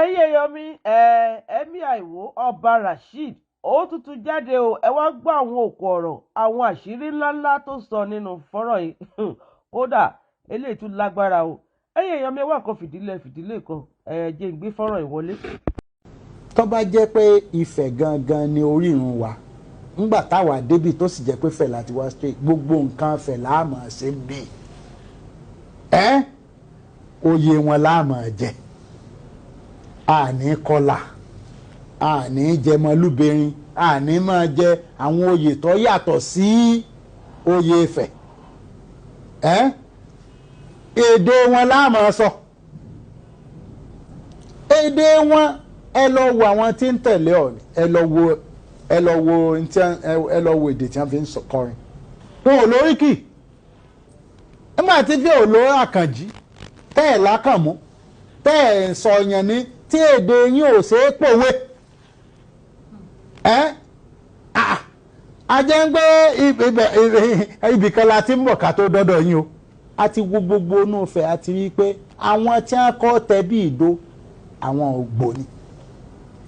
ẹ̀yin èèyàn mi Emir Ìwó ọba Rasheed ó tuntun jáde o. Ẹ wá gbọ́ àwọn òkú ọ̀rọ̀ àwọn àṣírí ńláńlá tó sọ nínú fọ́nrán yìí kódà eléyìí tún lágbára o. ẹ̀yin èèyàn mi wá kan fìdílé kan jẹ́ n gbé fọ́nrán yìí wọlé. tó bá jẹ́ pé Ifẹ̀ gangan ni orírun wa ńgbà táwa débi tó sì jẹ́ pé Ifẹ̀ láti wá straight gbogbo nǹkan Ifẹ̀ láàmú ṣe ń bì oyè wọn láàmú jẹ àní kọlà àní jẹmọlúbẹrin àní máa jẹ àwọn oyè tó yàtọ̀ sí oyè Ifẹ̀ èdè wọn láàmú sọ èdè wọn ẹ lọ wo àwọn tí ń tẹ̀lé Ọọ̀ni ẹ lọ wo èdè tí wọ́n fi ń kọrin wọn ò lóríkì nígbà tí fi olóró àkànjí tẹ́ ẹ̀ lákànmú tẹ́ ẹ̀ sọ̀yàn ní tí èdè yín ò ṣeé pòwe a jẹ́ ń gbé ibìkan la ti ń bọ̀ ká tó dọ́dọ̀ yín o a ti wo gbogbo inú Ifẹ̀ a ti rí i pé àwọn tí wọ́n kọ́ tẹ bí ìdó àwọn ògbóni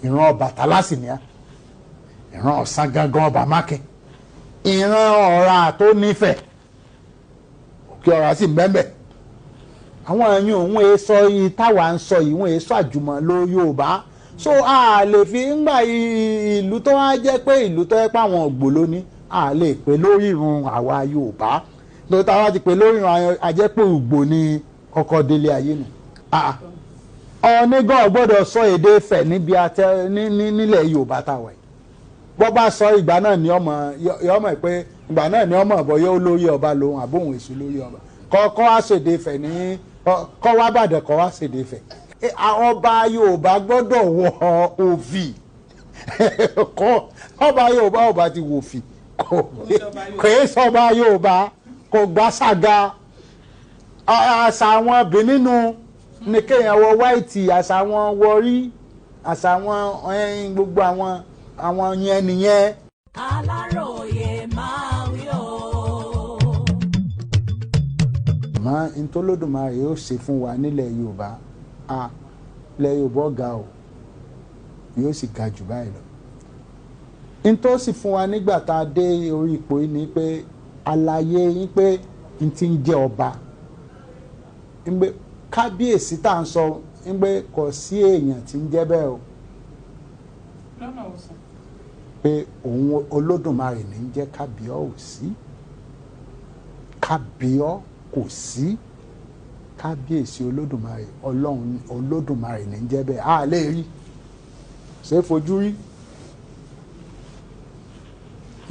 ìran Ọbàtálá sì ni ìran Ọ̀sán gangan ọba Mákin ìran Ọ̀rà tó nífẹ̀ẹ́ òkè Ọ̀rà sì mbẹ́mbẹ́ àwọn ẹ̀yìn òun èso yìí táwa ń sọ yìí wọ́n èso àjùmọ̀ ló Yorùbá so a lè fi ńgbà ìlú tó wá jẹ́ pé ìlú tó yẹ pé àwọn ògbó ló ní a lè pè lórí irun àwa Yorùbá tó táwa ti pè lórí irun ajẹ́ pé ògbó ni ọkọ̀ délé ayé nù ọ̀nìgàn gbọ́dọ̀ sọ èdè Ifẹ̀ níbi nílẹ̀ Yorùbá táwa yìí bọ́ bá sọ ìgbà náà ni ọmọ pé ìgbà náà ni ọmọ ọ̀bọ̀yọ́ olórí ọba lòun àbóhùn èṣù lórí ọba kọ́ wá ṣèdè Ifẹ̀ ní kọ́ wá bàdàn kọ́ wá ṣèdè Ifẹ̀ ọba Yorùbá gbọ́dọ̀ wọ òfì ọba Yorùbá ọba ti wò fì kò é sọba Yorùbá kò gbá ṣàga àṣà àwọn Benin nínú ní kéèyàn wọ wáìtì àṣà àwọn wọrí àṣà àwọn gbogbo àwọn yẹn nìyẹn. Alaroye máa wí o. mọ ntọ́lódùmarè yóò ṣe fún wa nílẹ̀ Yorùbá ilẹ̀ Yorùbá ọ̀gá o yóò sì ga jù báyìí lọ. ntọ́ sì fún wa nígbà tá a dé orí ipò yìí ni pé àlàyé yín pé n ti ń jẹ ọba ńgbé kábíyèsí tá à ń sọ ńgbé kò sí èèyàn tí ń jẹ́ bẹ́ẹ̀ o pé òun Olódùmarè ní ń jẹ́ kábíọ́ ò sí kábíọ́ kò sí kábíyèsí Olódùmarè Ọlọ́run Olódùmarè ní ń jẹ́ bẹ́ẹ̀ a lè rí ṣé fojú rí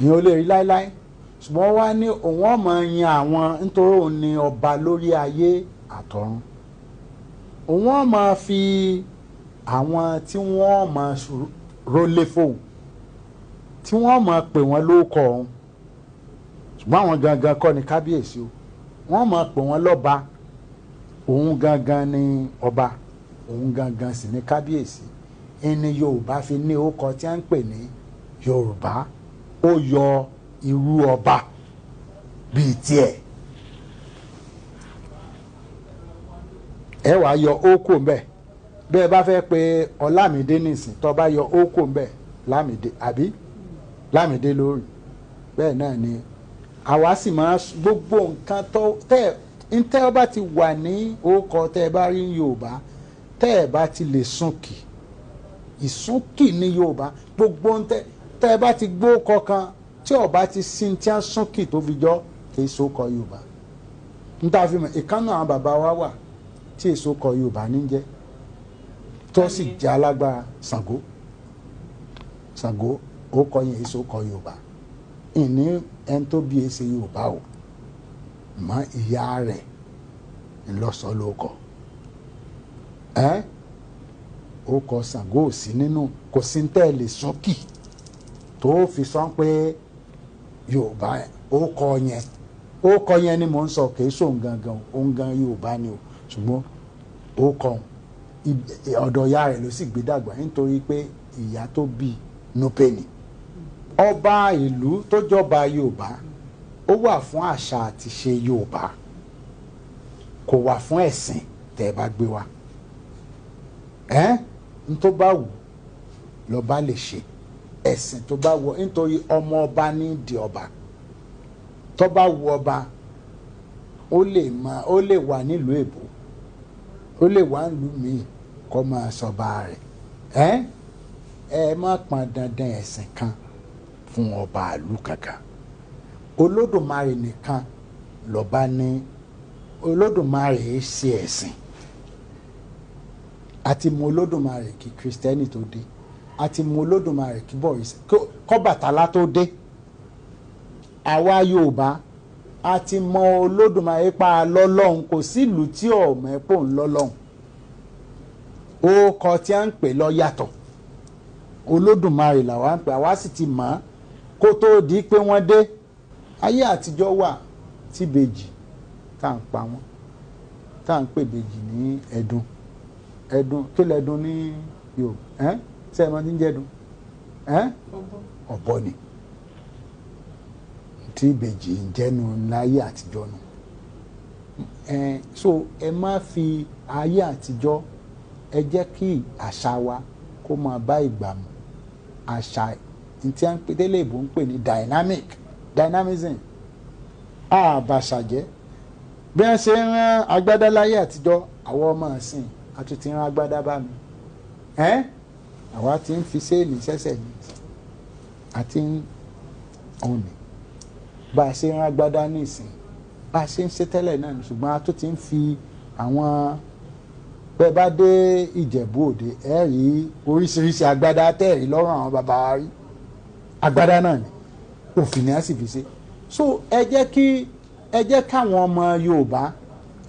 ìyẹn ò lè rí láéláé ṣùgbọ́n wá ní òun ọmọ yin àwọn nítorí òun ni ọba lórí ayé àtọ̀run òun ọmọ fi àwọn tí wọ́n mọ rólé fóun tí wọ́n mọ̀ pé wọ́n lóókọ̀ ọ̀hún ṣùgbọ́n àwọn gangan kọ́ ni kábíyèsí o wọ́n mọ̀ pé wọ́n lọ́ba òun gangan ni ọba òun gangan sì ni kábíyèsí ẹni Yorùbá fi ní orúkọ tí a ń pè ní Yorùbá ó yọ irú ọba bíi tiẹ̀ ẹ wàá yọ ókò ń bẹ̀ bẹ́ẹ̀ bá fẹ́ pe Ọlámídé nìsín tó bá yọ ókò ń bẹ̀ Lámídé àbí Lámídé lórí bẹ́ẹ̀ náà ni àwa sì máa gbogbo nǹkan tó tẹ́ ọ bá ti wà ní orúkọ tẹ́ ẹ bá rí Yorùbá tẹ́ ẹ bá ti lè súnkì ìsúnkì ní Yorùbá gbogbo tẹ́ ẹ bá ti gbó kọkan tí ọ bá ti sin tí a súnkì tó fi jọ kì í sókọ Yorùbá níta fi mọ̀ ìkànnà àwọn bàbá wa wà tí èso kọ Yorùbá ní jẹ́ tó sì jẹ́ alágbára Ṣàngó ó kọ yẹn èso kọ Yorùbá ìní ẹni tó bí èsè Yorùbá o mọ ìyá rẹ̀ ńlọsọ ló kọ ó kọ Ṣàngó ò sí nínú kò sí ń tẹ̀lé sọ́kì tó fi sọ pé Yorùbá ó kọ yẹn ni mò ń sọ kìí sóun gangan òun gan Yorùbá ni o ṣùgbọ́n ó kọ ọ̀dọ̀ ìyá rẹ̀ ló sì gbé dàgbà nítorí pé ìyá tó bí Núpé ni ọba ìlú tó jọba Yorùbá ó wà fún àṣà àti ṣe Yorùbá kò wà fún ẹ̀sìn tẹ́ ẹ bá gbé wa n tó bá wù lọ́ba lè ṣe ẹ̀sìn tó bá wù nítorí ọmọ ọba ní di ọba tó bá wù ọba ó lè wà nílùú èbó ó lè wà nílùú míì kó máa sọba rẹ̀ ẹ má pọn dandan ẹ̀sìn kan fún ọba ìlú kankan Olódùmarè nìkan lọ́ba ní Olódùmarè ṣe ẹ̀sìn àti mú Olódùmarè kí Kristẹni tó dé àti mú Olódùmarè kí kọ́bàtálá tó dé àwa Yorùbá àti mọ Olódùmarè pa lọ́lọ́hun kò sí ìlú tí ọ̀mọ̀ ẹ̀pọ̀ ń lọ́lọ́hun ó kọ tí a ń pè lọ yàtọ̀ Olódùmarè làwa ń pè àwa sì ti mọ̀ ọ́ kó tó di pé wọ́n dé ayé àtijọ́ wà tí bèjì tá à ń pa wọ́n tá à ń pè bèjì ní ẹdun kí lẹ́dun ní Yorùbá ṣé ẹ máa ń jẹ́ ẹdun ọ̀bọ ni tí ìbejì ń jẹ́nu láyé àtijọ́ nu so ẹ má fi ayé àtijọ́ ẹ jẹ́ kí àṣà wa kó máa bá ìgbà mu àṣà tí a ń pè tẹ́lẹ̀ ìbò ń pè ní dynamism àbàṣà jẹ́ bí wọ́n ṣe ń rán agbádá láyé àtijọ́ àwọn ọmọ ọ̀sìn àtúntì rán agbádá bá mi àwa ti ń fi séèlì sẹ́sẹ̀ ní àti ọ̀nì bá a ṣe ń rán agbádá ní ìsìn bá a ṣe ń ṣe tẹ́lẹ̀ náà ṣùgbọ́n a tó ti ń fi àwọn bẹ́ẹ̀ bá dé Ìjẹ̀bú Òde ẹ rí oríṣiríṣi agbádá tẹ́ẹ̀rí lọ́rùn àwọn bàbá wa rí agbádá náà ni òfin ni a sì fi ṣe so ẹ jẹ́ káwọn ọmọ Yorùbá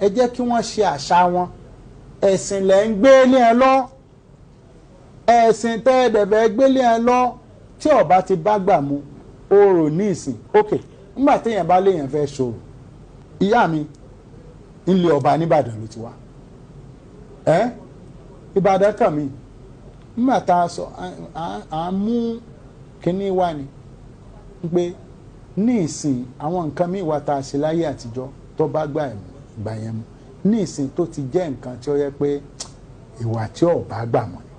ẹ jẹ́ kí wọ́n ṣe àṣà wọn ẹ̀sìn lẹ́ ń gbé lé ẹ lọ ẹ̀sìn tẹ́ẹ̀dẹ̀bẹ̀ gbé lé ẹ lọ tí ọba ti bá gbà mu orò ní ìsìn ok nígbà téèyàn bá léèyàn fẹ́ ṣòro ìyá mi ńlẹ̀ ọba nìbàdàn ló ti wá Ìbàdàn kàn mí nígbà tá a sọ à ń mú kínní wá ni pé ní ìsìn àwọn nǹkan míì wá tá a ṣe láyé àtijọ́ tó bá gbà yẹn mu ní ìsìn tó ti jẹ́ nǹkan tí ó yẹ pé ìwà tí ò bá gbà mọ́ ni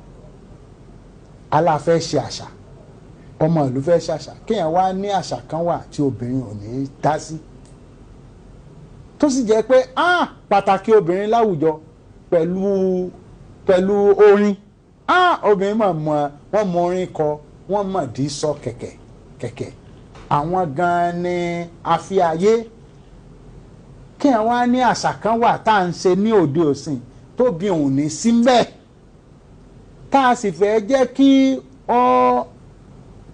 aláfẹ́ ṣe àṣà ọmọ ìlú fẹ́ ṣàṣà kéèyàn wá ní àṣà kan wà tí obìnrin ò ní dá sí tó sì jẹ́ pé pàtàkì obìnrin láwùjọ pẹ̀lú orin obìnrin wọ́n mọ orin kọ wọ́n mọ̀ dí sọ kẹ̀kẹ́ àwọn gan-an ni àfíàyé kéèyàn wá ní àṣà kan wà tá à ń ṣe ní òde òsìn tó bí òun ní síbẹ̀ tá a sì fẹ́ jẹ́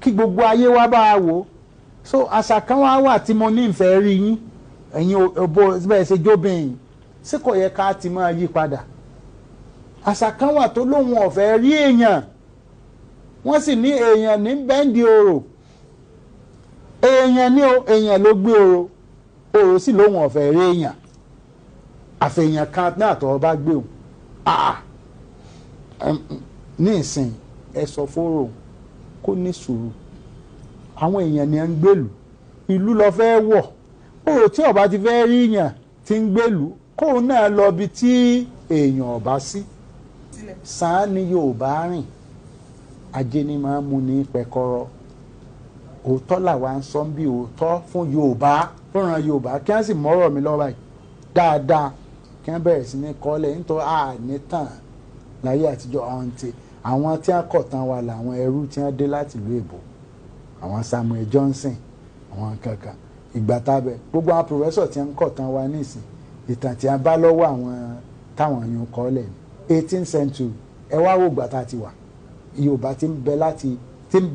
kí gbogbo ayé wa bá a wò so àṣà kan wà tí mo ní ìfẹ́ rí yín ẹ̀yin òbó bẹ́ẹ̀ ṣe jóbìnrin ṣé kò yẹ ká ti máa yí padà àṣà kan wà tó lóun ọ̀fẹ́ rí èèyàn wọ́n sì ní èèyàn ní bẹ́ǹdì orò èèyàn ló gbé orò sì lóun ọ̀fẹ́ rí èèyàn àfẹ̀yàn kan náà tó bá gbé òun ní ìsìn ẹ sọ fóró kó ní sùúrù àwọn èèyàn ni ẹ ń gbèlú ìlú lọ fẹ́ wọ̀ orò tí ọba ti fẹ́ rí èèyàn ti ń gbèlú kóun náà lọ bí tí èèyàn ọba sí sàn ni Yorùbá rìn ajé ni máa ń mú ní pẹ̀kọ́rọ́ òótọ́ làwa ń sọ bí òótọ́ fún Yorùbá fúnra Yorùbá kí wọ́n sì mọ́rọ̀ mi lọ́wọ́ báyìí dáadáa kí wọ́n bẹ̀rẹ̀ sí ní kọ́lẹ̀ nítorí ànítàn láyé àtijọ́ àwọn tí wọ́n kọ̀ tán wa làwọn ẹrú tí wọ́n dé láti ìlú èbó àwọn Samuel Johnson àwọn kankan ìgbà tábẹ̀ gbogbo àwọn pòfẹ́sọ̀ tí wọ́n kọ̀ tán wa nísìn ìtàn tí wọ́n bá lọ́wọ́ àwọn táwọn yòó kọ́lẹ̀ ní 18th century ẹ wá wò gbà tá a ti wà Yorùbá ti ń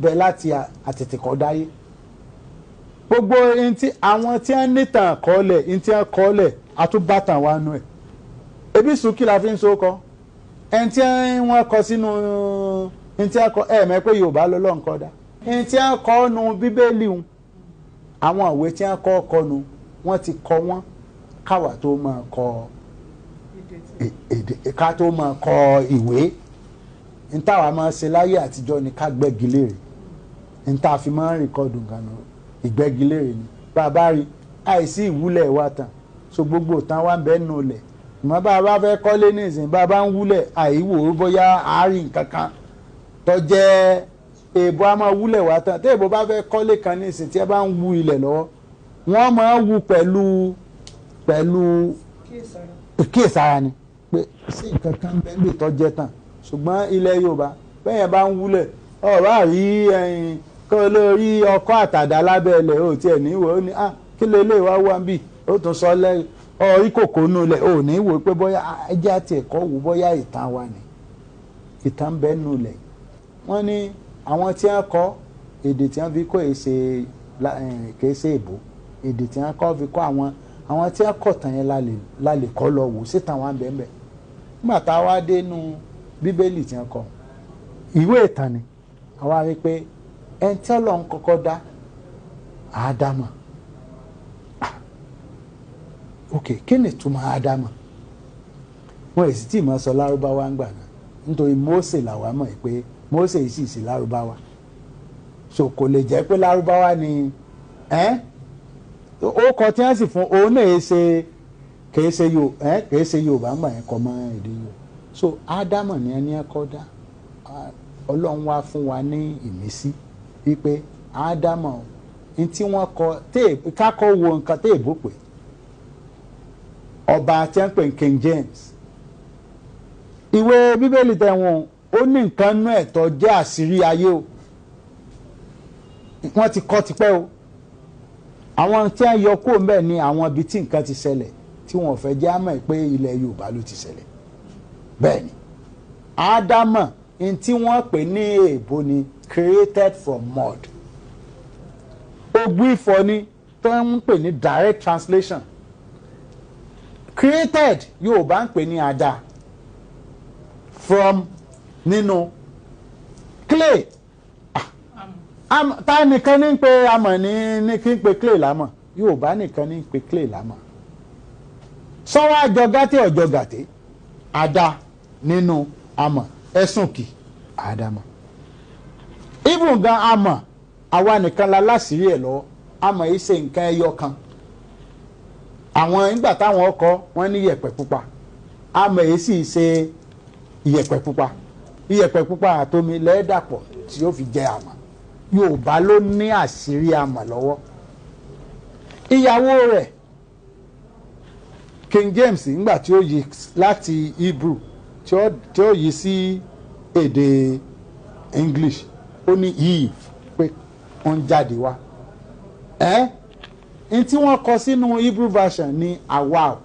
bẹ láti àtètèkọ́ dáyé gbogbo àwọn tí wọ́n nítàn kọ́lẹ̀ tí wọ́n kọ́lẹ̀ àtúbàtàn wa nú ẹ̀ ebi sùn kí la fi ń so kọ́ ẹni tí wọ́n kọ sínú ẹni tí wọ́n kọ mẹ́ pé Yorùbá lọ́lọ́ nǹkan dá ẹni tí wọ́n kọ nu Bíbélì wọn àwọn ìwé tí wọ́n kọ́ nu wọ́n ti kọ wọ́n káwa tó máa kọ èdè ká tó máa kọ ìwé ntáwa máa ṣe láyé àtijọ́ ni ká gbẹ́gi léèrè ntá fi máa ń rìkọ́dù gànà ìgbẹ́gi léèrè ni bàbá rí àìsí ìwúlẹ̀ wa tán so gbogbo tán wá ń bẹ́ẹ̀ nù lẹ̀ ìmọ̀ bá a bá fẹ́ kọ́lé nísìn bá a bá ń wúlẹ̀ àìwò bóyá àárín kankan tó jẹ́ èèbó a máa wúlẹ̀ wá tán tí èèbó bá fẹ́ kọ́lé kan nísìn tí ẹ bá ń wú ilẹ̀ lọ́wọ́ wọ́n máa ń wú pẹ̀lú kíyèsára ni pé sí nǹkan kan bẹ́ẹ̀ lè tó jẹ́ tán ṣùgbọ́n ilẹ̀ Yorùbá bẹ́ẹ̀ bá ń wúlẹ̀ ọ̀rá rí kọ́ lórí ọkọ́ àtàdá lábẹ́ ilẹ̀ ò tiẹ̀ níwò ó ní kí ló lè wá wá bí ó tún sọ lẹ́yìn orí kòkó nù lẹ̀ ò ní wò pé bóyá ẹjẹ́ àti ẹ̀kọ́ wò bóyá ìtàn wa ni ìtàn bẹ́ẹ̀ nù lẹ̀ wọ́n ní àwọn tí wọ́n kọ́ èdè tí wọ́n fi kọ́ kìí ṣe èbó èdè tí wọ́n kọ́ fi kọ́ àwọn tí wọ́n kọ́ tàn yẹn lálẹ́ kọ́ lọ wò síta wọn bẹ́ẹ̀ bẹ́ẹ̀ nígbà tá a wá dé nu bíbélì tí wọ́n kọ́ ìwé ìtàn ni àwa rí pé ẹni tí Ọlọ́run kọ́kọ́ dá Ádámà ok kí ni ìtumọ̀ Ádámà wọ́n èsì tí ìmọ̀ sọ lárúbáwá ń gbà náà nítorí Mósè làwa mọ̀ pé Mósè yìí sì sí lárúbáwá so kò lè jẹ́ pé lárúbáwá ni ó kọ tí wọ́n sì fún òun náà kìí ṣe Yorùbá ń gbà yẹn kọ́ mọ́ èdè Yorùbá so Ádámà ni ẹni ẹ̀kọ́ dá Ọlọ́run wá fún wa ní ìmísí wípé Ádámà ní tí wọ́n kọ kákọ́ wo nǹkan tẹ́ èbó pé ọba tí wọ́n pè ní King James ìwé bíbélì tẹ̀wọ̀n ó ní nǹkan nú ẹ̀tọ́ jẹ́ àṣírí ayé o wọ́n ti kọ́ tipẹ́ o àwọn tí wọ́n yọ kúrò ńbẹ̀ ni àwọn ibi tí nǹkan ti ṣẹlẹ̀ tí wọ́n fẹ́ jẹ́ àmọ́ pé ilẹ̀ Yorùbá ló ti ṣẹlẹ̀ bẹ́ẹ̀ ni Ádámà in tí wọ́n pè ní èèbó ni created from mud ogun ìfọ̀ ni tó ń pè ní direct translation created Yorùbá ń pè ní àdá from nínú clay ta nìkan ní pé amọ̀ ní kí n pe clay lámọ̀ Yorùbá nìkan ní pe clay lámọ̀ sọ́wọ́ àjọgàtẹ́ ọ̀jọ̀gàtẹ́ àdá nínú amọ̀ ẹ̀sùn kì Ádámà even gan amọ̀ àwa nìkan la láṣìírí ẹ̀ lọ́wọ́ amọ̀ yìí ṣe nǹkan ẹyọ kan àwọn ìgbà táwọn ọkọ̀ wọ́n ní yẹ̀pẹ̀ pupa amọ̀ yìí sì ṣe iyẹ̀pẹ̀ pupa àtomi lẹ́ẹ̀dàpọ̀ tí ó fi jẹ́ amọ̀ Yorùbá ló ní àṣírí amọ̀ lọ́wọ́ ìyàwó rẹ̀ King James nígbà tí ó yí láti Hebrew tí ó yí sí èdè English ó ní Eve pé ó ń jáde wá n tí wọ́n kọ sínú Hebrew version ní awal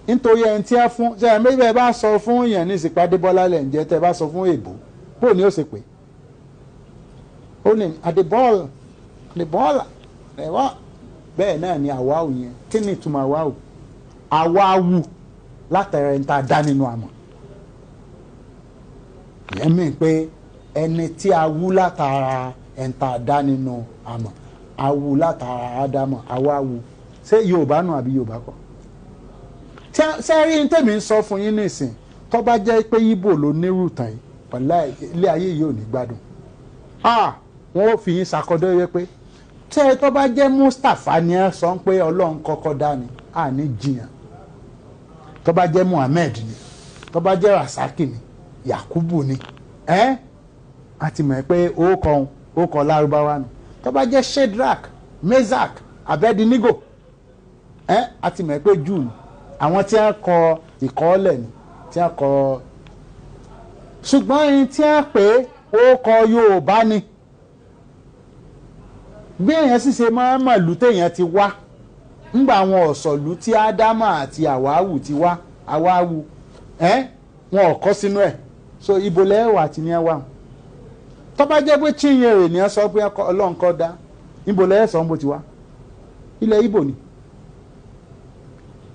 nítorí ẹni tí a fún ṣe ẹ̀mí bẹ́ẹ̀ bá sọ fún èèyàn ní ìsìnkú Bọ́lá lẹ̀ ń jẹ́ tẹ́ bá sọ fún èbó bó ni ó ṣe pé ó ní àdìbọ́ọ̀lù ẹ̀wọ́ bẹ́ẹ̀ náà ni awal yẹn kí ni ìtumọ̀ awal awawu látara ẹni tá a dá nínú amọ̀ ìyẹn mi pé ẹni tí a wú látara ẹni tá a dá nínú amọ̀ awu látara Ádámà awawu ṣé Yorùbá nù àbí Yorùbá kọ́ ṣé rí ní tèmi ń sọ fún yín nísìn tó bá jẹ́ pé Ìgbò ló nírú tàn yìí pẹ̀lú ilé ayé yìí ò ní gbádùn wọ́n ó fi yín ṣàkọdọ́ yẹ pé tẹ́ tó bá jẹ́ Mustapha ni ẹ sọ pé Ọlọ́run kọ́kọ́ dá ni àní jiyàn tó bá jẹ́ Muhammed ni tó bá jẹ́ Rasaki ni Yakubu ni a ti mọ̀ pé ó kọ Lárúbáwá ni tó bá jẹ́ Shadrach Meshach Abednego a ti mọ̀ pé Júù ni àwọn tí wọ́n kọ ìkọọ́lẹ̀ ni tí wọ́n kọ ṣùgbọ́n ẹni tí wọ́n pè ó kọ Yorùbá ni bí èèyàn sì ṣe máa ń mọ̀lú téèyàn ti wá ńgbà àwọn ọ̀sọ̀lú tí Ádámà àti àwáwù ti wá àwáwù wọn ò kọ́ sínú ẹ̀ so ibo lẹ́wà tí ní ẹ wà tó bá jẹ́ pé Chinyere ni ẹ sọ pé Ọlọ́run kọ́ dá ibo lẹ́yẹ sọ ń bó ti wá ilẹ̀ Ìgbò ni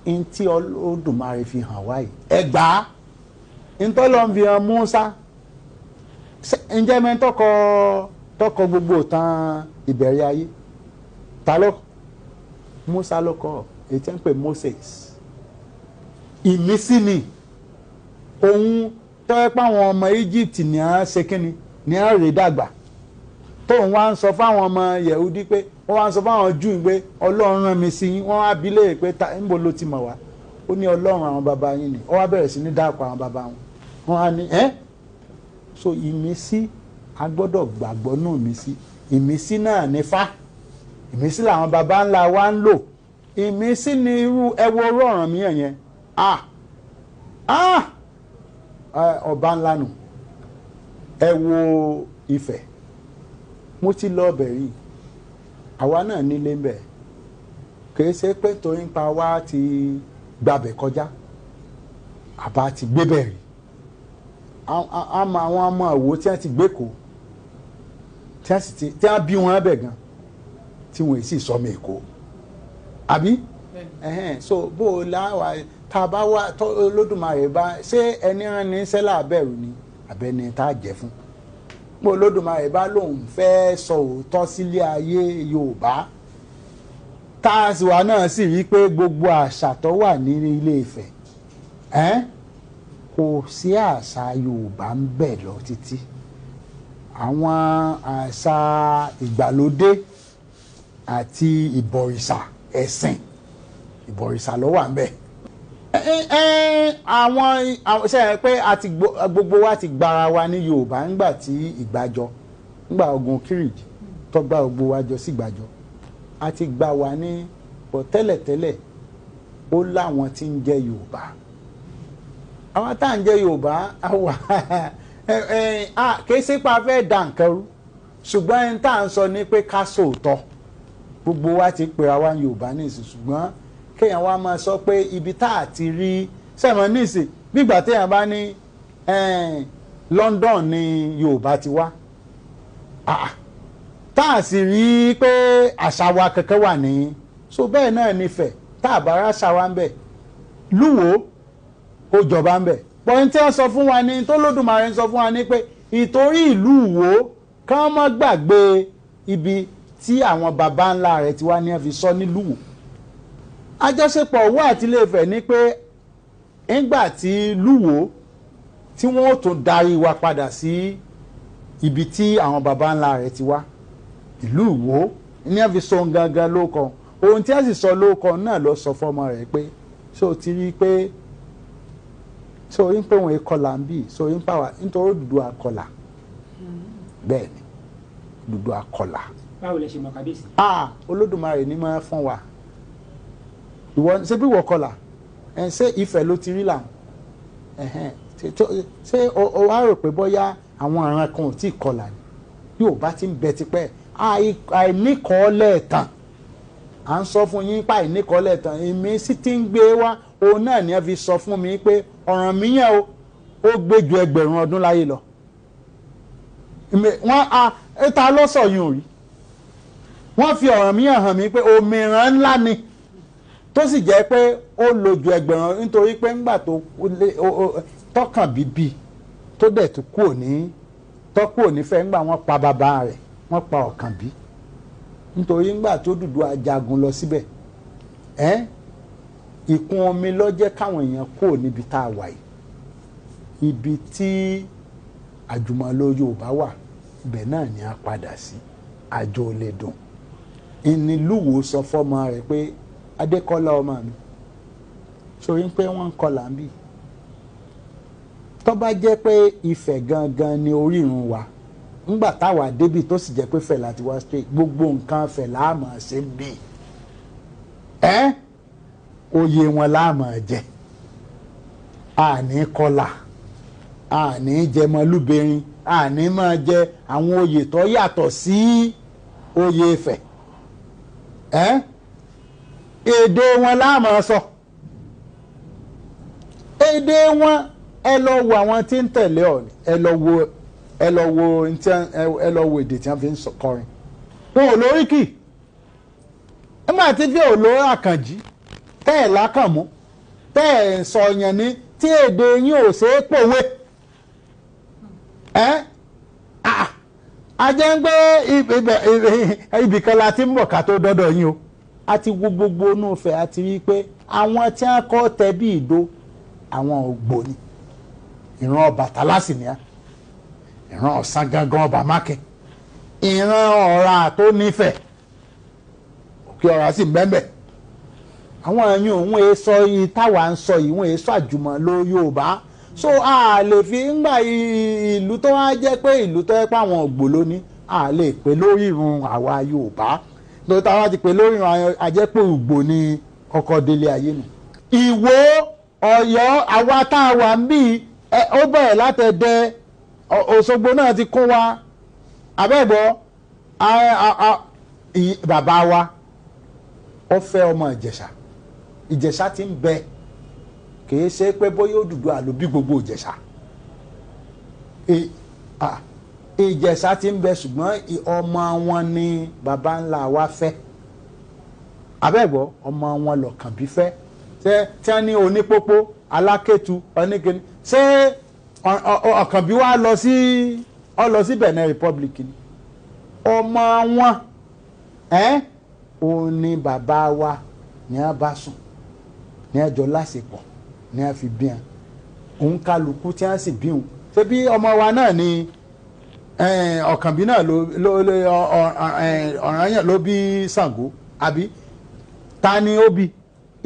n tí Olódùmarè fi hàn wáyé ẹgbàá n tó lọ́n fi hàn Mùsá ǹjẹ́ mi tọkọ gbogbo tán ìbẹ̀rẹ̀ ayé ta ló Mùsá ló kọ èyí tí ń pè Moses ìmísí ni òun tọ́wẹ́ pé àwọn ọmọ Egypt ní à ń ṣe kínni ní à ń rè dàgbà tóun wá ń sọ fáwọn ọmọ Yehudi pé wọ́n wá ń sọ fáwọn Júù pé Ọlọ́run rán mi sí yín wọ́n wá bi léèrè pé níbo ló ti mọ̀ wá ó ní ọlọ́run àwọn baba yín ni ó wá bẹ̀rẹ̀ sí ní dáàpọ̀ àwọn baba wọn wọn á ní so ìmísí a gbọ́dọ̀ gbàgbọ́ nù ìmísí náà ní fá ìmísí làwọn baba ńlá wa ń lò ìmísí ni irú ẹwọ ọ̀ràn mi yẹn ọba ńlá nù ẹ wo Ifẹ̀ mo ti lọ ọbẹ̀ rí àwa náà nílé ń bẹ̀ kìí ṣe pé torí ń pa wá ti gbàbẹ̀ kọjá àbá ti gbébẹ̀ rí àmọ́ àwọn ọmọ àwo tí wọ́n ti gbé kó tí wọ́n bí wọn bẹ̀ gan tí wọ́n sì sọmọ Èkó àbí so bó o láwa tá a bá wá Olódùmarè bá ṣé ẹni rán ní sẹ́lá abẹ́rù ni àbẹ́ni tá a jẹ́ fún mo Olódùmarè bá lóun fẹ́ sọ òótọ́ sílé ayé Yorùbá tá a sì wá náà sì rí pé gbogbo àṣà tó wà ní Ilé Ifẹ̀ kò sí àṣà Yorùbá ń bẹ lọ títí àwọn àṣà ìgbàlódé àti ìbọ̀rìṣà ẹ̀sìn ìbọ̀rìṣà ló wà ń bẹ àwọn ṣe é pé gbogbo wa ti gbara wa ní Yorùbá ńgbà tí ìgbàjọ ńgbà ogun Kírìjì tó gbá gbogbo wa jọ sí ìgbàjọ a ti gbà wá ní pọ̀ tẹ́lẹ̀tẹ́lẹ̀ ó láwọn tí ń jẹ́ Yorùbá àwọn tá à ń jẹ́ Yorùbá kìí ṣe pé a fẹ́ dà nǹkan rú ṣùgbọ́n ẹni tá à ń sọ ní pé ká sòótọ́ gbogbo wa ti pera wa Yorùbá nísìn ṣùgbọ́n kéèyàn wá máa sọ pé ibi tá à ti rí sẹ́wọ̀n nísìn bígbà téèyàn bá ní London ni Yorùbá ti wá tá à sì rí pé àṣà wa kankan wà ní so bẹ́ẹ̀ náà nífẹ̀ẹ́ tá à bá ráṣà wa ń bẹ̀ Lúwo ó jọba ń bẹ̀ pọ̀n tí wọ́n sọ fún wa ní tó Lódùmarè ń sọ fún wa ní pé ìtorí ìlú Ìwó ká má gbàgbé ibi tí àwọn baba ńlá rẹ̀ ti wá ní ẹ fi sọ nílùú Ìwó àjọṣepọ̀ Ìwó àti Ilé Ifẹ̀ ní pé ńgbà tí Lúwo tí wọ́n ó tún darí wa padà sí ibi tí àwọn baba ńlá rẹ̀ ti wá ìlú Ìwó ní ẹ fi sọ gangan lóko ohun tí a sì sọ lóko náà lọ sọ fọmọ rẹ̀ pé ṣé o ti rí i pé ṣé o rí pé òun kọlà ń bì ṣé o rí pàwà nítorí Odùduwà akọlà bẹ́ẹ̀ ni Odùduwà akọlà. báwo lẹ ṣe mọ kábíyèsí. Olódùmarè ní máa fún wa ìwọ ṣé bí ìwọ kọlà ṣé Ifẹ̀ ló ti rí làwọn ṣé o wá rò pé bóyá àwọn aràn kan ò tí ì kọlà ni yóò bá ti ń bẹ tipẹ́ àìníkọ́ọ́lẹ̀ tán à ń sọ fún yín pa àìníkọ́ọ́lẹ̀ tán èmi sì ti ń gbé wá òun náà ni ẹ fi sọ fún mi pé ọ̀ràn mi yẹn ó gbé ju 1000 ọdún láyé lọ wọ́n ta ló sọ yín ò rí wọ́n fi ọ̀ràn mi yẹn hàn mí pé òmìrán ńlá ni tó sì jẹ́ pé ó lò ju 1000 nítorí pé ńgbà tó tọkàn bíbí tó dẹ̀ tó kú òní fẹ́ ńgbà wọ́n pa bàbá rẹ̀ wọ́n pa Ọ̀kànbí nítorí ńgbà tó Odùduwà jagun lọ síbẹ̀ ìkún omi ló jẹ́ káwọn èèyàn kúrò níbi tá a wà yìí ibi tí àjùmọ̀lò Yorùbá wà ibẹ̀ náà ni a padà sí àjọ olè dùn ìnílùwò sọ fọ́mọ rẹ̀ pé Adékọ́lá ọmọ mi sórí pé wọ́n ń kọlà ń bì tó bá jẹ́ pé Ifẹ̀ gangan ni orírun wa ńgbà táwa débi tó sì jẹ́ pé Ifẹ̀ láti wá straight gbogbo nǹkan Ifẹ̀ láàmú ṣe ń bì oyè wọn láàmú jẹ àní kọlà àní jẹmọlúbẹrin àní máa jẹ àwọn oyè tó yàtọ̀ sí oyè Ifẹ̀ èdè wọn láàmú sọ èdè wọn ẹ lọ wo àwọn tí ń tẹ̀lé Ọọ̀ni ẹ lọ wo èdè tí wọ́n fi ń kọrin wọn ò lóríkì nígbà tí fi òlóró Àkànjí tẹ́ ẹ̀ lákànmú tẹ́ ẹ̀ sọ̀yàn ní tí èdè yín ò ṣeé pòwe a jẹ́ ń gbé ibìkan la ti ń bọ̀ ká tó dọ́dọ̀ yín o a ti wo gbogbo inú Ifẹ̀ a ti rí i pé àwọn tí wọ́n kọ́ tẹ bí ìdó àwọn Ògbóni ìran Ọbàtálá sì ní ìran Ọ̀sán gangan Ọba Mákin ìran Ọ̀rà tó nífẹ̀ẹ́ Òkè Ọ̀rà sì ń bẹ́ẹ̀ àwọn èèyàn òun èé sọ yìí táwa ń sọ yìí wọ́n èé sọ àjùmọ̀ ló Yorùbá so a lè fi ńgbà ìlú tó wá jẹ́ pé ìlú tó yẹ pé àwọn ògbò ló ní a lè pè lórí irun àwa Yorùbá tó táwa ti pè lórí irun àjẹpọ̀ ògbò ní ọkọ̀ délé ayé nù. Ìwó Ọ̀yọ́ àwa tá a wà ń bí ó bẹ̀rẹ̀ látẹ̀dẹ̀ Òṣogbo náà ti kún wa abẹ́bọ̀ bàbá wa ó fẹ́ ọmọ Ìjẹ̀ṣà Ìjẹ̀ṣà ti ń bẹ kìí ṣe pé bóyá Odùduwà ló bí gbogbo Ìjẹ̀ṣà Ìjẹ̀ṣà ti ń bẹ ṣùgbọ́n ọmọ wọn ni bàbá ńlá wa fẹ́ abẹ́bọ̀ ọmọ wọn lọ̀kànbí fẹ́ tí wọ́n ní onípópó alákẹ́tù oníkẹ́ni ṣé ọ̀kànbí wa lọ sí Benin Republic ni ọmọ wọn òun ni bàbá wa ní a bá sùn ní a jọ láṣepọ̀ ní a fi bí wọn òun kálukú tí wọ́n sì bí wọn ṣé bí ọmọ wa náà ni ọ̀kànbí náà Ọ̀rànyàn ló bí Ṣàngó àbí ta ni ó bí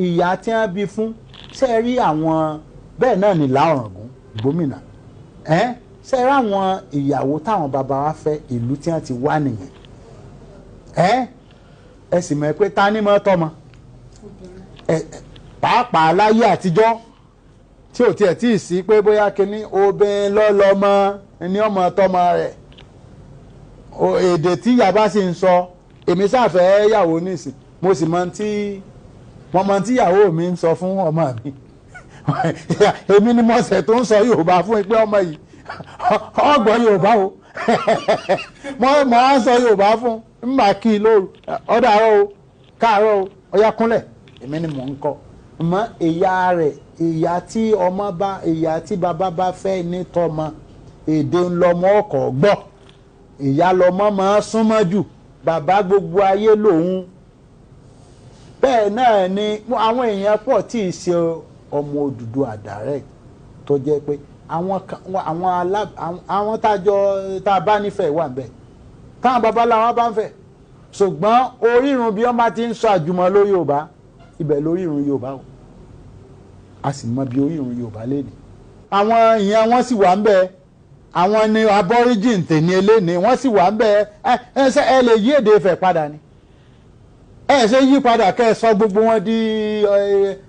ìyá tí wọ́n bí fún ṣe rí àwọn bẹ́ẹ̀ náà ní Ọ̀ràngún gómìnà ṣe rí àwọn ìyàwó táwọn bàbá wa fẹ́ ìlú tí wọ́n ti wá nìyẹn ẹ sì mọ̀ pé ta ni mọ́ tọ́mọ pàápàá láyé àtijọ́ tí ò tiẹ̀ tí ì sí pé bóyá kíní obìnrin lọ́lọ́mọ ni ọmọ tọ́mọ rẹ̀ èdè tí ìyá bá sì ń sọ èmi ṣàfẹ́ yàwó nísìn mo sì mọ tí wọ́n mọ tí ìyàwó mi ń sọ fún ọmọ mi èmi ni mọ̀ọ́sẹ̀ tó ń sọ Yorùbá fún pé ọmọ yìí ọgbọ́n Yorùbá o mo á sọ Yorùbá fún n bá kí i lóru ọ̀dàrọ̀ o káàárọ̀ o ọ̀yá kúnlẹ̀ èmi ni mò ń kọ́ mọ ìyá rẹ̀ ìyá tí ọmọ bá ìyá tí bàbá bá fẹ́ ní tọmọ èdè ńlọmọ ọkọ̀ gbọ́ ìyá lọmọ máa súnmọ́ jù bàbá gbogbo ayé lòun bẹ́ẹ̀ náà ni àwọn èèyàn pọ̀ tí ì ṣe ọmọ Odùduwà direct tó jẹ́ pé àwọn tá a bá nífẹ̀ẹ́ wà bẹ́ẹ̀ táwọn babaláwa bá ń fẹ́ ṣùgbọ́n orírun bí wọ́n bá ti ń sọ àjùmọ̀ lórí Yorùbá ibẹ̀ lórírun Yorùbá o a sì mọ bí orírun Yorùbá léde àwọn ìyẹn wọ́n sì wà ń bẹ́ẹ̀ àwọn ni aborigine tèmi eléni wọ́n sì wà ń bẹ́ẹ̀ ẹ lè yí èdè Ifẹ̀ padà ni ẹ ṣe yí padà kẹ́ ẹ sọ gbogbo wọn di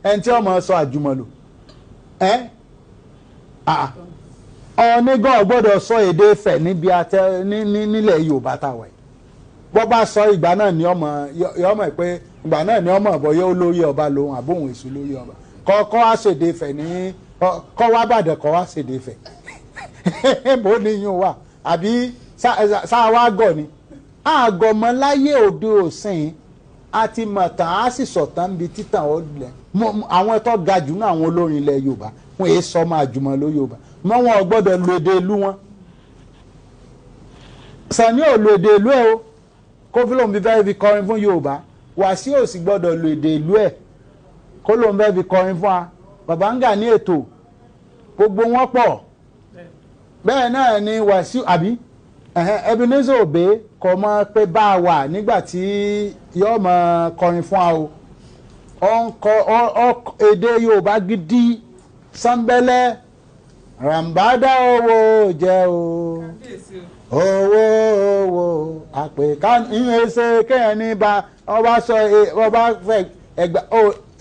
ẹni tí ọmọ sọ àjùmọ̀lò onígàn gbọ́dọ̀ sọ èdè Ifẹ̀ níbi nílẹ̀ Yorùbá táwa yìí bọ́ bá sọ ìgbà náà ni ọmọ pé ìgbà náà ni ọmọ ọ̀bọ̀yẹ́ olórí ọba lòun àbóhùn èṣù lórí ọba kọ́ wá ṣèdè Ifẹ̀ ní kọ́ wá bàdàn kọ́ wá ṣèdè Ifẹ̀ bó ní yún wà àbí sáà wá gọ̀ ni àgọ̀mọ́ láyé òde òsìn àti mọ̀tàn á sì sọ̀tàn níbi títàn ọ̀lẹ̀ àwọn ẹ̀tọ́ ga jù náà àwọn olórin ilẹ̀ Yorùbá wọn èé sọ máa jùmọ̀ ló Yorùbá mọ́ wọn ò gbọ́dọ̀ lo èdè ìlú wọn Sàní ò lo èdè ìlú ẹ̀ o kó fi lóun fẹ́ fi kọrin fún Yorùbá Wàsíù ò sì gbọ́dọ̀ lo èdè ìlú ẹ̀ kó lóun fẹ́ fi kọrin fún wa Babanga ní ètò gbogbo wọn pọ̀ bẹ́ẹ̀ náà ni Wàsíù àbí Ebenezer Obey kò mọ̀ pé bá a wà nígbà tí yóò mọ̀ kọrin fún wa o èdè Yorùbá gidi sanbẹ́lẹ́ ràǹbádá owó jẹ́ o owó àpèká ìyẹn ṣe kéèyàn ní bá ọba sọ ọba fẹ́ Ẹ̀gbá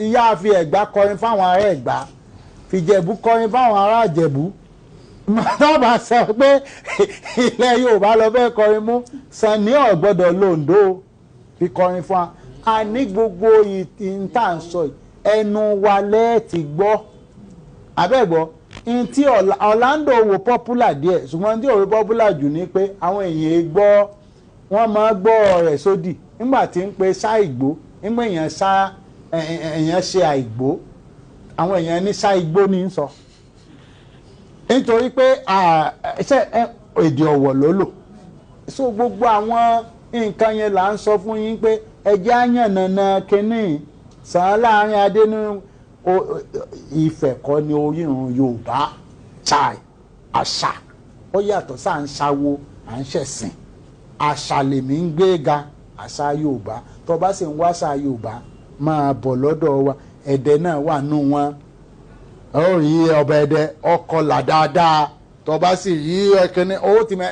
ìyá fi Ẹ̀gbá kọrin fáwọn ará Ẹ̀gbá fìjẹ̀bú kọrin fáwọn ará Ìjẹ̀bú mọ́tàbà sọ pé ilẹ̀ Yorùbá lọ fẹ́ kọrin mú Sàní ò gbọ́dọ̀ lòǹdó fi kọrin fún wa a ní gbogbo ìta ń sọ ẹnu wa lẹ́ẹ̀tì gbọ́ abẹ́gbọ́ tí Orlando wò popular díẹ̀ ṣùgbọ́n tí òwe popular jù ní pé àwọn èèyàn gbọ́ wọ́n máa gbọ́ rẹ̀ sódì nígbà tí ń pe ṣá ìgbó nígbà èèyàn ṣe àìgbó àwọn èèyàn ní ṣá ìgbó ní sọ nítorí pé èdè ọ̀wọ̀ ló lò so gbogbo àwọn nǹkan yẹn là ń sọ fún yín pé ẹjẹ́ àyànnàna kínní sàn án láàrin adé ní Ifẹ̀ kọ́ ni orírun Yorùbá chai àṣà ó yàtọ̀ sáà ń ṣàwo à ń ṣẹ̀sìn àṣà lèmi ń gbé ga àṣà Yorùbá tó bá sì ń wá àṣà Yorùbá máa bọ̀ lọ́dọ̀ wa Ẹdẹ náà wà nù wọn ó rí ọba Ẹdẹ ọkọlà dáadáa tó bá sì rí ẹkẹni ó ti mẹ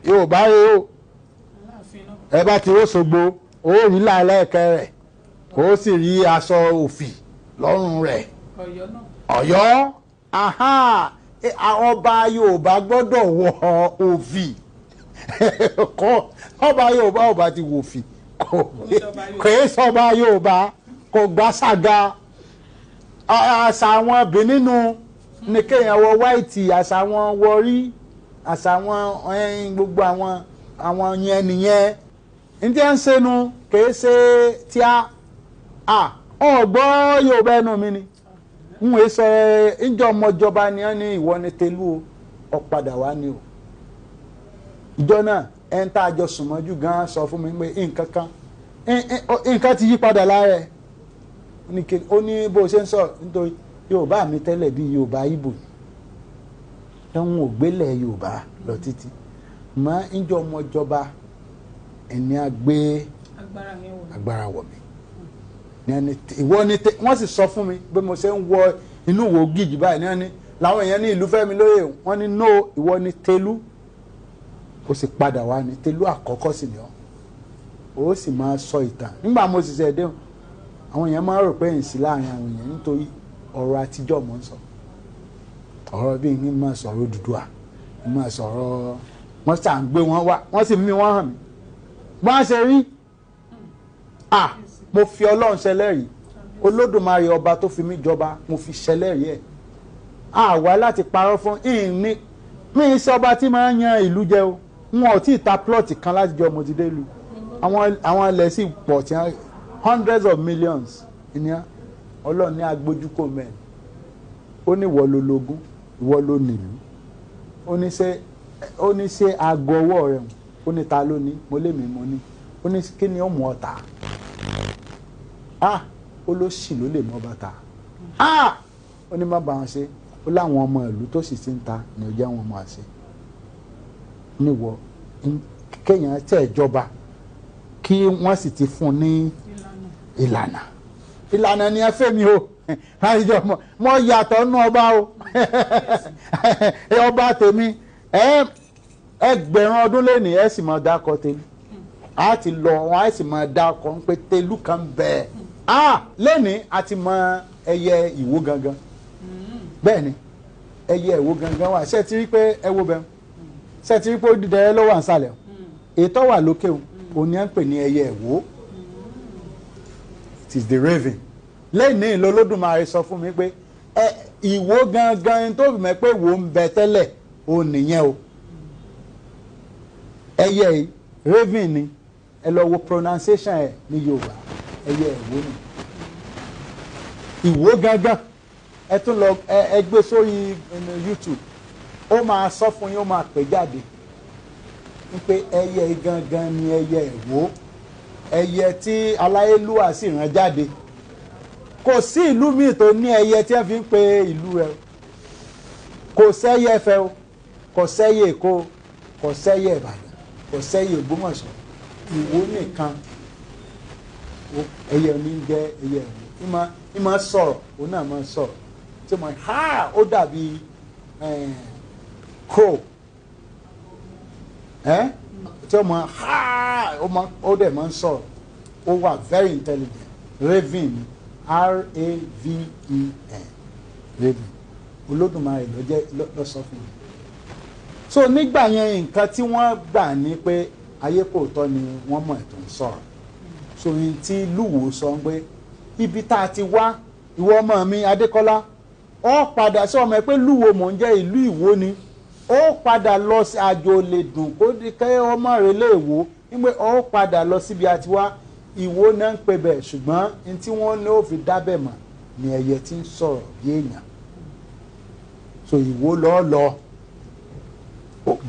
yóò bá rí o ẹ bá ti Òṣogbo ó rí làálẹ̀kẹ́ rẹ̀ ó sì rí aṣọ òfì lọ́rùn rẹ̀ Ọ̀yọ́ ọba Yorùbá gbọ́dọ̀ wọ òfì ọba Yorùbá ọba ti wò òfì kò é sọba Yorùbá kò gbá ṣàga àṣà àwọn Bìnínú ní kéèyàn wọ wáìtì àṣà àwọn wọrí àṣà àwọn gbogbo àwọn yẹn nìyẹn ní tí wọ́n ń ṣẹnu kò é ṣe tíá ọgbọ́ Yorùbá ẹnu mi ni n ò sọ ìjọ ọmọjọba ni wọ́n ní ìwọ ni telu ọ padà wá ní o ìjọ náà ẹn tá a jọ sùnmọ́jú gan sọ fún mi pé nǹkan ti yí padà lára ẹ̀ ó ní bó ṣe ń sọ nítorí Yorùbá mi tẹ́lẹ̀ bí Yorùbá Ìgbò ẹ̀hún ò gbélẹ̀ Yorùbá lọ títí mọ́ ìjọ ọmọjọba ẹni á gbé agbára wọ̀ mí ìwọ ni wọ́n sì sọ fún mi bí mo ṣe ń wọ inú wo gíjì báyìí ní làwọn èèyàn ní ìlú Fẹ́mi lóye wọ́n ní no ìwọ ni telu ó sì padà wá ní telu àkọ́kọ́ sì ni ó sì máa sọ ìtàn nígbà mo sì ṣe déhùn àwọn èèyàn máa rò pé ìsìn láàrin àwọn èèyàn nítorí ọ̀rọ̀ àtijọ́ mo ń sọ ọ̀rọ̀ bíi ní máa sọ̀rọ̀ Odùduwà ní máa sọ̀rọ̀ wọ́n ṣà ń gbé wọn wá wọ́n sì mí wọ́n hàn mí wọ́n á ṣe rí mo fi Ọlọ́run ṣẹlẹ́rìí Olódùmarè ọba tó fi mí jọba mo fi ṣẹlẹ́rìí ẹ̀ àwa láti parọ́ fún ìní mi iṣẹ́ ọba tí máa ń yan ìlú jẹ o wọn ò tí ì ta plọ́ọ̀tì kan láti jọ mo ti dé lu àwọn ilẹ̀ sì pọ̀ tí wọ́n hundreds of millions ìníyà Ọlọ́run ní agbójúkò mẹ́rin ó ní ìwọ ló lógún ìwọ ló nílùú ó ní ṣe aago ọwọ́ rẹ̀ ó ní ta ló ní mo lè mí mo ní ó ní kí ni ó mú ọ̀tá ó ló sì ló lè mọ bàtà ó ní má bá wọn ṣe ó láwọn ọmọ ìlú tó sì ti ń ta ní ọjà wọn máa ṣe níwọ kéèyàn tẹ̀ jọba kí wọ́n sì ti fún ní ìlànà ni ẹ fẹ́ mi o àìjọ mọ yàtọ̀ nú ọba o ọba tèmi ẹgbẹ̀rún ọdún lẹ́nìí ẹ sì máa dákọ̀ tèmi a ti lọ wọn a sì máa dákọ̀ ń pé telu kan bẹ́ẹ̀ lẹ́nìí a ti mọ ẹyẹ ìwó gangan bẹ́ẹ̀ ni ẹyẹ ìwó gangan wà ṣe ti rí pé ẹ wo bẹ́ẹ̀ ṣe ti rí pé ó dídẹ lọ́wọ́ àǹsàlẹ̀ ètò wà lókè òun ni à ń pè ní ẹyẹ ìwó it is the raven lẹ́nìí l'Olódùmarè sọ fún mi pé ìwó gangan tó fi mọ̀ pé ìwó ń bẹ tẹ́lẹ̀ ó nìyẹn o ẹyẹ raven ni ẹ lọ wo pronunciation ẹ ní Yorùbá ẹyẹ ìwó ni ìwó gangan ẹ tún lọ ẹ gbé sórí YouTube ó máa sọ fún yín ó máa pè jáde wípé ẹyẹ gangan ni ẹyẹ ìwó ẹyẹ tí aláyélúwà sì rán jáde kò sí ìlú míì tó ní ẹyẹ tí wọ́n fi ń pe ìlú rẹ̀ kò sẹ́yẹ Ẹ̀fẹ̀ o kò sẹ́yẹ Èkó kò sẹ́yẹ Ìbàdàn kò sẹ́yẹ Ògbómọ̀ṣọ́ ìwó nìkan ẹyẹ ní jẹ́ ẹyẹ ìwó ìmọ̀ sọ̀rọ̀ òun náà máa sọ̀rọ̀ tí mo ó dàbí crow tí ó mọ ó dẹ̀ máa ń sọ̀rọ̀ ó wà very intelligent raven R-A-V-E-N raven Olódùmarè ló sọ fún mi so nígbà yẹn nǹkan tí wọ́n gbà ní pé ayé kò tọ́ ni wọ́n mọ̀ ètò ń sọ̀rọ̀ so yìí tí Lúwo sọ pé ibi tá a ti wá ìwọ ọmọ mi Adékọ́lá ó padà sí ọmọ ẹ pé Lúwo mò ń jẹ́ ìlú Ìwó ni ó padà lọ sí àjò lè dùn kó kẹ́ ọmọ rẹ̀ lè wò nígbà ó padà lọ síbi àti wá Ìwó náà ń pè bẹ̀ ṣùgbọ́n ní tí wọ́n ní ó fi dábẹ̀ mọ̀ ni ẹyẹ tí ń sọ̀rọ̀ bí èèyàn so Ìwó lọ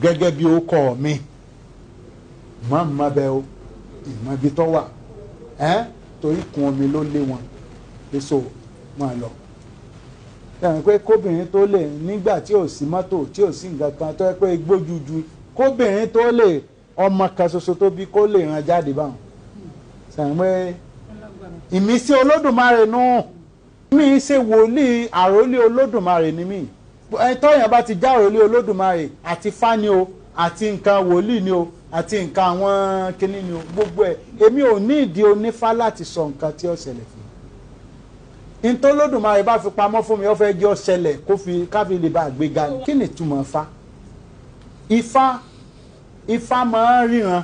gẹ́gẹ́ bí ó kọ́ mi mọ̀ bẹ́ẹ̀ o ìmọ̀ ibi tó wà torí kun omi ló lé wọn èso máa lọ ẹ̀rìn pé kóbìnrin tó lè nígbà tí ò sí mọ́tò tí ò sí nǹkan kan tó yẹ pé gbójújú kóbìnrin tó lè ọmọ kan ṣoṣo tó bí kó lè ràn jáde báwọn sẹ́yìn pé ìmísí Olódùmarè nù mi ṣe wòlíì àrólé Olódùmarè ni mí tọ́yàn bá ti já àrólé Olódùmarè àti fáni o àti nǹkan wòlíì ni o àti nǹkan àwọn kinní ni o gbogbo ẹ̀ èmi ò ní ìdí onífá láti sọ nǹkan tí ó ṣẹlẹ̀ fún mi ntọ́ Olódùmarè bá fi pamọ́ fún mi ó fẹ́ jẹ́ ó ṣẹlẹ̀ káfí lè bá gbéga kí ni ìtumọ̀ Ifá máa ń ríran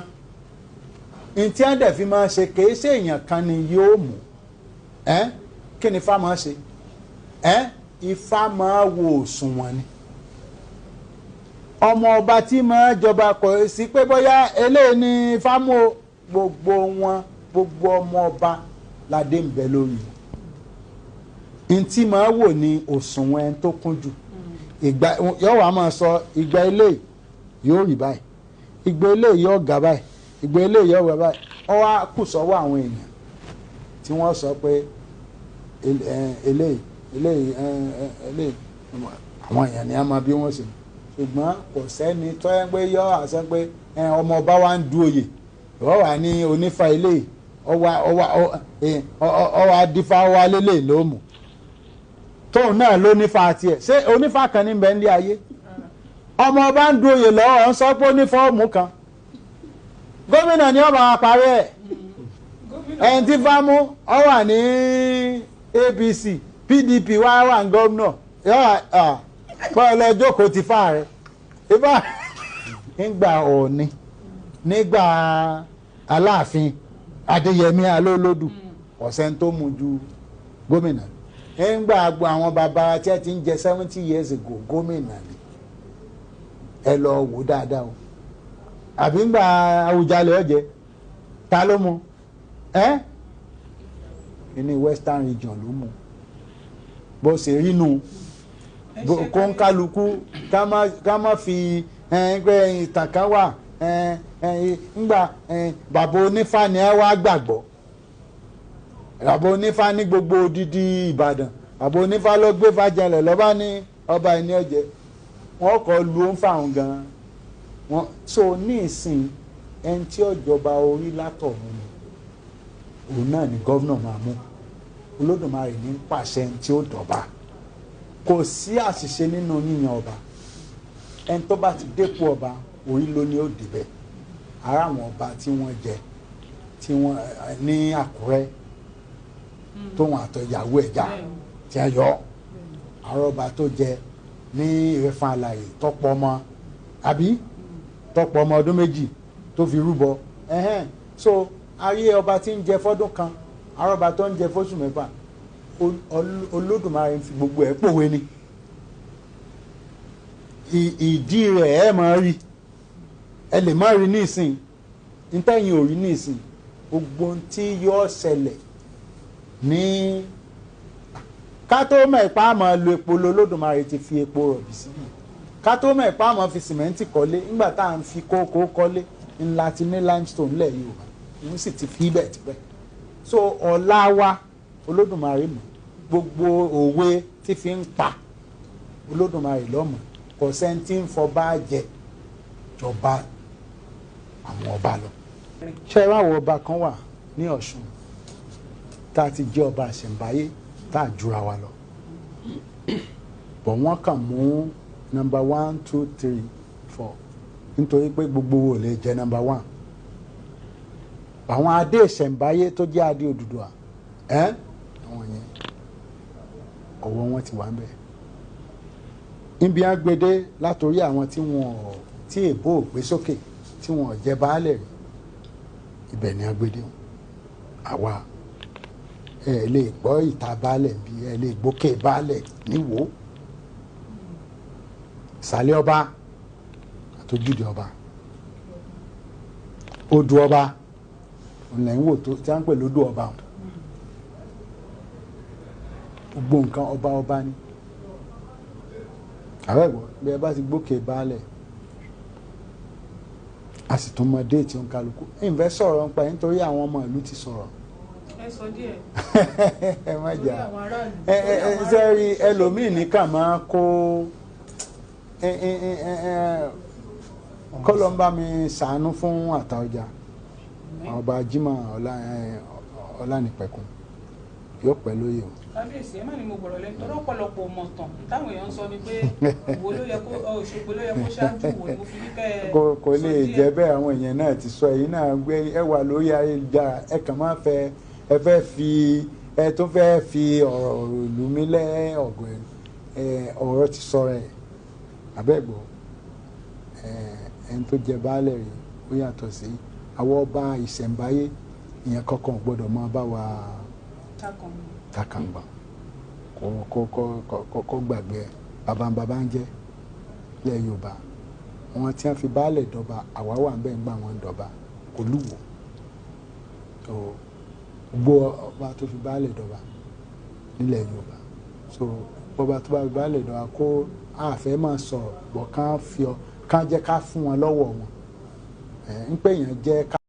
ntí ẹ̀ dẹ̀ fi máa ṣe kìí ṣe èèyàn kan ni yóò mú kí ni Ifá máa ṣe Ifá máa wo òṣùwọ̀n ni ọmọ ọba tí máa jọba kò sí pé bóyá eléyìí ni Ifá mú gbogbo ọmọ ọba ládé ń bẹ lórí ntí máa wò ní òṣùwọ̀n ẹni tó kún jù ìgbà yóò wá máa sọ ìgbà eléyìí yóò rí báyìí ìgbà eléyìí yóò ga báyìí ìgbà eléyìí yóò wá báyìí ó wá kù sọ́wọ́ àwọn èèyàn tí wọ́n sọ pé eléyìí àwọn èèyàn ni a máa bí wọ́n ṣe ṣùgbọ́n kò sẹ́ni tó yẹ pé yọ àṣẹ pé ọmọ ọba wa ń du oyè wọ́n wà ní onífà eléyìí ọwọ́ adífá wa lélẹ̀ ló mú tóun náà ló nífà tiẹ̀ ṣé onífà kan ní bẹ́ẹ̀ ní ayé ọmọ ọba ń du oyè lọ́wọ́ ń sọ pé onífà òmù kan gómìnà ni ọba wa parí ẹ̀ ẹni tí fámú ọ wà ní APC PDP wà ní gómìnà bọ́ọ̀lù ẹjọ́kọ̀ ti fà rẹ̀ ibà nígbà Ọọ̀ni nígbà Aláàfin Adéyẹmí Alólódù ọ̀sẹ̀ tó mú ju gómìnà nígbà gbọ́ àwọn bàbá tí ẹ ti ń jẹ 70 years ago gómìnà ni ẹ lọ wò dáadáa o àbí ńgbà Àwùjalẹ̀ ọ̀jẹ̀ ta ló mú ní Western region ló mú bó ṣe rí nù kó ń kálukú ká má fi ìtàn kan wà ńgbà bàbá onífá ni ẹ wá gbàgbọ́ bàbá onífá ní gbogbo odidi Ìbàdàn bàbá onífá ló gbé fàjẹlẹ̀ lọ́ba ní ọba ìní ọ̀jẹ̀ wọ́n kọ́ lu ó ń fà wọn gan-an wọ́n so ní ìsìn ẹni tí ọ̀jọba orí látọ̀run ni òun náà ni gómìnà máa mú Olódùmarè ní pàṣẹ ẹni tí ó dọ̀ba kò sí àṣìṣe nínú yíyan ọba ẹni tó bá ti dépò ọba orí ló ní ó dìbẹ̀ ara àwọn ọba tí wọ́n jẹ tí wọ́n ní Àkúrẹ́ tóun àtọ̀yàwó ẹ̀já tí a yọ àrọ́bà tó jẹ ní Ìrẹ̀fọ̀n Àlàyé tọ́pọ̀ ọmọ ọdún méjì tó fi rúbọ so ayé ọba tí ń jẹ fọ́dún kan àrọ́bà tó ń jẹ fóṣù mẹ́fà Olódùmarè fi gbogbo ẹ̀ pòwe ni ìdí rẹ̀ ẹ máa rí ẹ lè má rí ní ìsìn nítẹ̀yìn ò rí ní ìsìn gbogbo tí yóò ṣẹlẹ̀ ní ká tó mọ̀ ipá àmọ́ lo epo Olódùmarè ti fi epo rọ̀bì sí ká tó mọ̀ ipá àmọ́ fi sìmẹ́ǹtì kọ́lé nígbà tá à ń fi kókó kọ́lé ńlá ti ní limestone lẹ̀ Yorùbá òun sì ti fi ibẹ̀ tipẹ́ so ọ̀la wa Olódùmarè mọ̀ gbogbo òwe tí fi ń pa Olódùmarè lọ́mọ kò sẹ́ni tí ń fọba jẹ jọba àwọn ọba lọ. ṣé ìwáwọ̀ ọba kan wà ní Ọ̀ṣun tá a ti jẹ́ ọba àṣẹ̀ǹbáyé tá a jura wa lọ bọ̀ wọ́n kàn mú number 1 2 3 4 nítorí pé gbogbo wo lè jẹ́ number 1 àwọn adé ìṣẹ̀ǹbáyé tó jẹ́ adé Odùduwà àwọn yẹn ọwọ́ wọn ti wà ń bẹ̀ níbi agbede látòrí àwọn tí èbó gbé sókè tí wọn jẹ baálẹ̀ rí ibẹ̀ ni agbede àwa ẹ lè gbọ́ ìta baálẹ̀ bí ẹ lè gbókè baálẹ̀ níwò ìsàlẹ̀ ọba àtòjúde ọba odò ọba ọ̀nlẹ́yìn wò tó tí a ń pè lódò ọba gbogbo nǹkan ọba ni ààrẹ ìwọ bí ẹ bá ti gbókè baálẹ̀ a sì tún mọ déètì òǹkàlùkù ìfẹ́ sọ̀rọ̀ nípa ẹ̀ nítorí àwọn ọmọ ìlú ti sọ̀rọ̀ ẹ sọ díẹ̀ ẹ má jà ẹ sẹ́rí ẹlòmíì nìkan máa kó kọ́lọ́ ń bá mi ṣàánú fún Àtaọ̀jà ọba Jimoh Ọlánìpẹ̀kun yóò pẹ́ lóyè o. Kábíyèsí ẹ má ní mo gbọ̀rọ̀ lẹ́nu torí ọ̀pọ̀lọpọ̀ mọ̀ tán táwọn èèyàn ń sọ ni pé Òṣogbo ló yẹ kó ṣáájú Ìwó ni mo fi ní kẹ́ ẹ. Kò lè jẹ́ bẹ́ẹ̀, àwọn èèyàn náà ti sọ èyí náà gbé ẹ wà lórí ayélujára ẹ kàn máa fẹ́ ẹ fẹ́ fi ẹ tó fẹ́ fi ọ̀rọ̀ ìlú mi lẹ́ ọ̀gọ̀ ọ̀rọ̀ ti sọ̀rọ̀ ẹ̀ abẹ́gbọ̀ ẹni tó jẹ baálẹ̀ rẹ̀ ó yàtọ̀ sí àwọn ọba ìṣẹ̀ǹbáyé ìyẹn kankan gbọ́dọ̀ máa bá wa takàngbọ̀n kó gbàgbé bàbá ń jẹ́ ilẹ̀ Yorùbá wọn tí wọ́n fi baálẹ̀ dọba àwa wà ń bẹ́ẹ̀ ń gbà wọ́n dọba Olúwo gbogbo ọba tó fi baálẹ̀ dọba nílẹ̀ Yorùbá so bọba tó bá fi baálẹ̀ dọba kó àfẹ́ máa sọ̀rọ̀ bọ̀ kán jẹ́ ká fún wọn lọ́wọ́ wọn ń pè yàn jẹ́ ká.